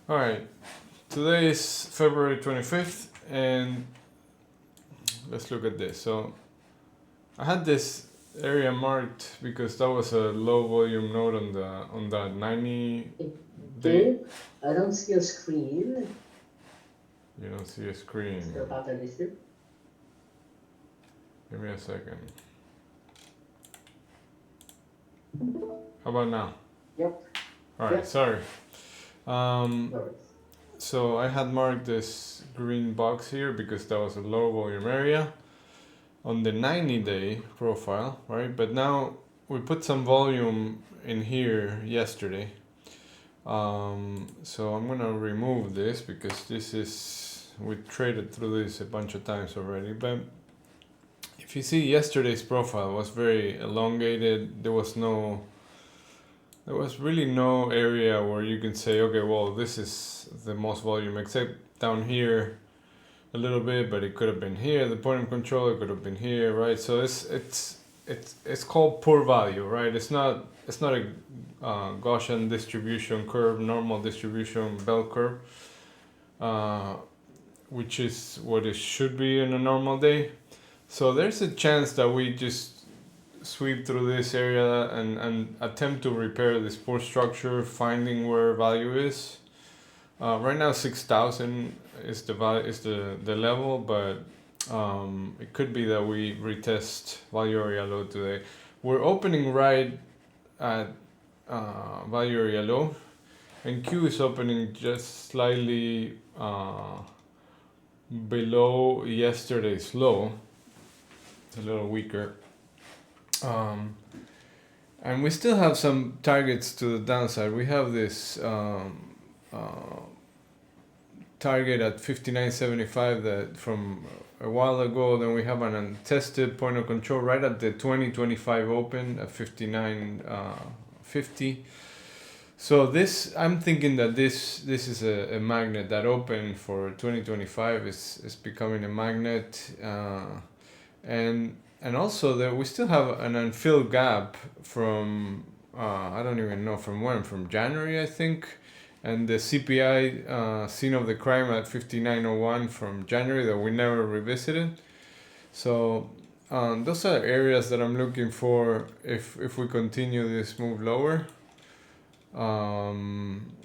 All right, today is February 25th, and let's look at this. So I had this area marked because that was a low volume node on that 90 day. Dave, I don't see a screen. You don't see a screen. Is there a pattern issue? Give me a second. How about now? Yep. All right, Yep. sorry. No worries. So I had marked this green box here because that was a low volume area on the 90-day profile, right? But now we put some volume in here yesterday. So I'm gonna remove this because this is, we traded through this a bunch of times already. But if you see, yesterday's profile was very elongated. There was really no area where you can say, okay, well, this is the most volume, except down here a little bit, but it could have been here. The point of control, it could have been here, right? So it's called poor value, right? It's not a Gaussian distribution curve, normal distribution bell curve, which is what it should be in a normal day. So there's a chance that we just sweep through this area and attempt to repair this poor structure, finding where value is. Right now 6,000 is the level, but it could be that we retest value area low today. We're opening right at value area low, and Q is opening just slightly below yesterday's low. It's a little weaker. And we still have some targets to the downside. We have this target at 59.75 that from a while ago. Then we have an untested point of control right at the 2025 open at 59.50. So this, I'm thinking that this is a magnet. That open for 2025 is becoming a magnet, and also that we still have an unfilled gap from I don't even know from when, from January I think, and the CPI scene of the crime at 59.01 from January that we never revisited. So those are areas that I'm looking for if we continue this move lower. And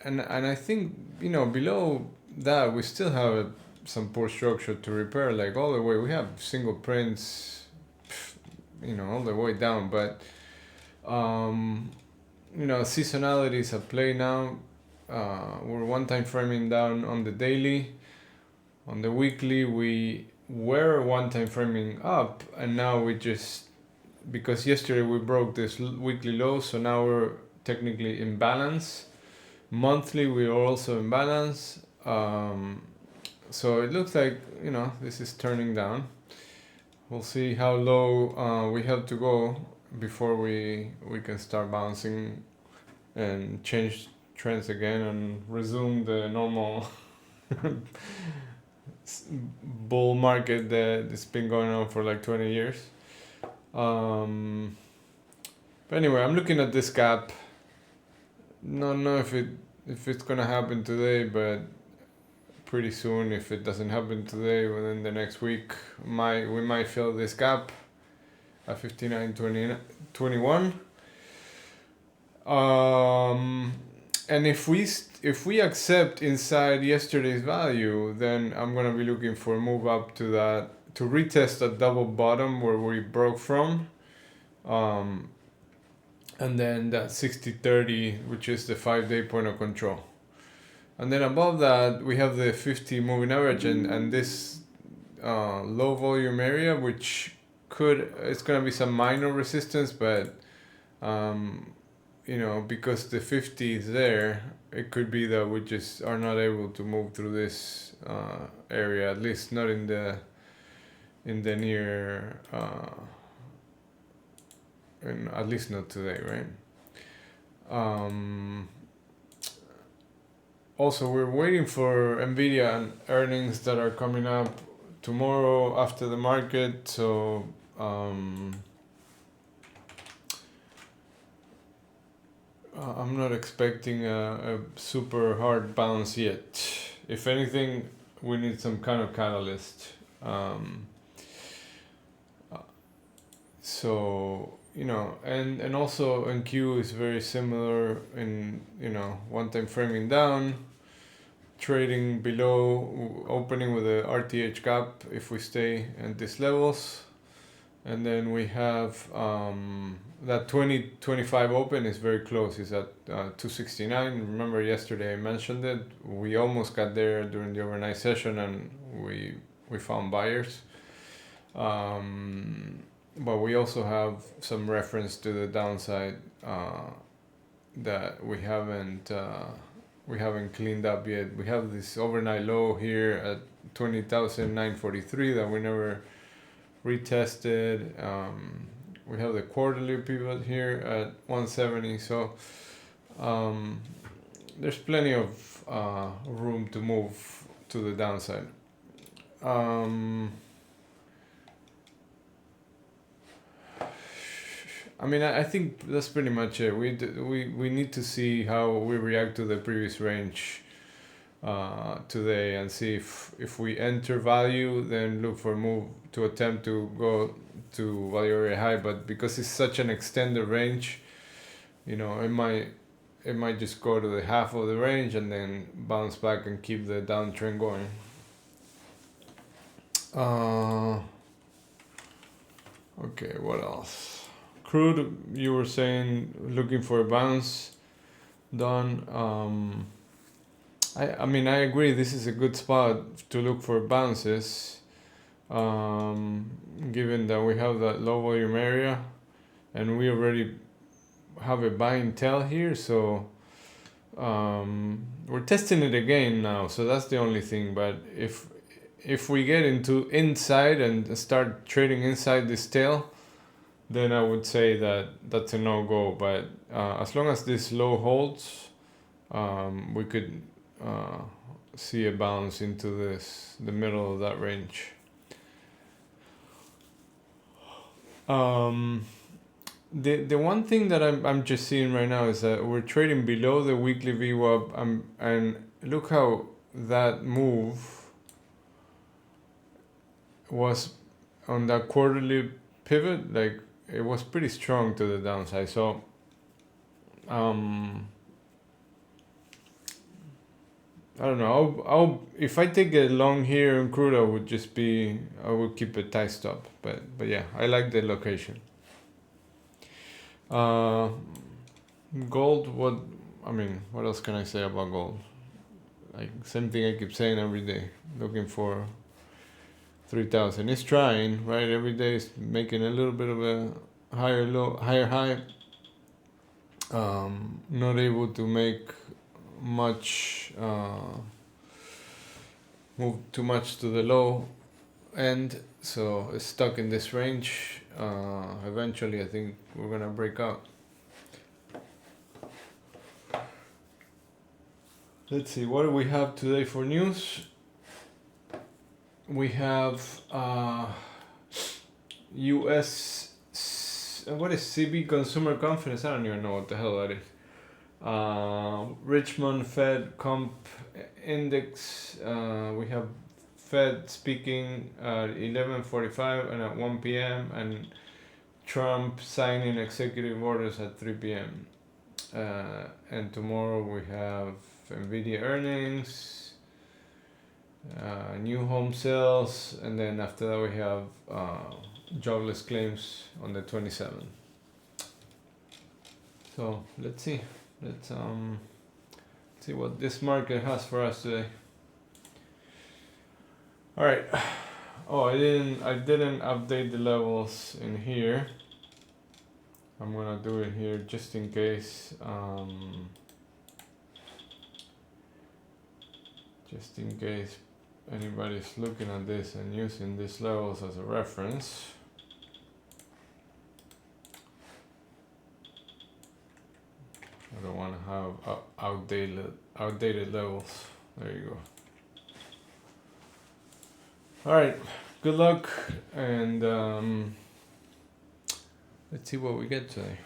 I think, below that we still have some poor structure to repair, like all the way. We have single prints, all the way down, but seasonality is at play now. We're one time framing down on the daily. On the weekly we were one time framing up, and now we just, because yesterday we broke this weekly low, so now we're technically in balance. Monthly we are also in balance. So it looks like, this is turning down. We'll see how low we have to go before we can start bouncing and change trends again and resume the normal bull market that's been going on for like 20 years. But anyway, I'm looking at this gap. Don't know if it's gonna happen today, but pretty soon, if it doesn't happen today, within the next week, we might fill this gap at 59.21. And if we accept inside yesterday's value, then I'm gonna be looking for a move up to that, to retest that double bottom where we broke from. And then that 60-30, which is the 5-day point of control. And then above that, we have the 50 moving average and this low volume area, which it's going to be some minor resistance, but, because the 50 is there, it could be that we just are not able to move through this area, at least not in the near, and at least not today, right? Also, we're waiting for Nvidia and earnings that are coming up tomorrow after the market. So I'm not expecting a super hard bounce yet. If anything, we need some kind of catalyst. So and also NQ is very similar in one time framing down, trading below, opening with a RTH gap if we stay at these levels, and then we have that 2025 open is very close. It's at 269. Remember yesterday I mentioned it. We almost got there during the overnight session, and we found buyers. But we also have some reference to the downside that we haven't cleaned up yet. We have this overnight low here at 20,943 that we never retested. We have the quarterly pivot here at 170. So there's plenty of room to move to the downside. I mean, I think that's pretty much it. We need to see how we react to the previous range today, and see if we enter value, then look for a move to attempt to go to value area high. But because it's such an extended range, it might just go to the half of the range and then bounce back and keep the downtrend going. Okay, what else? Crude, you were saying looking for a bounce. Done. I mean, I agree. This is a good spot to look for bounces, given that we have that low volume area, and we already have a buy and tell here. So we're testing it again now. So that's the only thing. But if we get into inside and start trading inside this tail, then I would say that that's a no-go. But as long as this low holds, we could see a bounce into the middle of that range. The one thing that I'm just seeing right now is that we're trading below the weekly VWAP, and look how that move was on that quarterly pivot. Like, it was pretty strong to the downside. So I don't know. I'll if I take a long here in crude, I would keep a tight stop. But yeah, I like the location. Gold. What else can I say about gold? Like, same thing I keep saying every day. Looking for 3,000. It's trying, right? Every day it's making a little bit of a higher low, higher high. Not able to make much, move too much to the low end, so it's stuck in this range. Eventually I think we're gonna break out. Let's see, what do we have today for news? We have US, what is CB, consumer confidence? I don't even know what the hell that is. Richmond Fed comp index. We have Fed speaking at 11:45 and at 1 p.m. and Trump signing executive orders at 3 p.m. And tomorrow we have Nvidia earnings, new home sales, and then after that we have jobless claims on the 27th. So let's see. Let's see what this market has for us today. All right. Oh, I didn't update the levels in here. I'm gonna do it here just in case. Just in case anybody's looking at this and using these levels as a reference. I don't want to have outdated levels. There you go. All right, good luck, and let's see what we get today.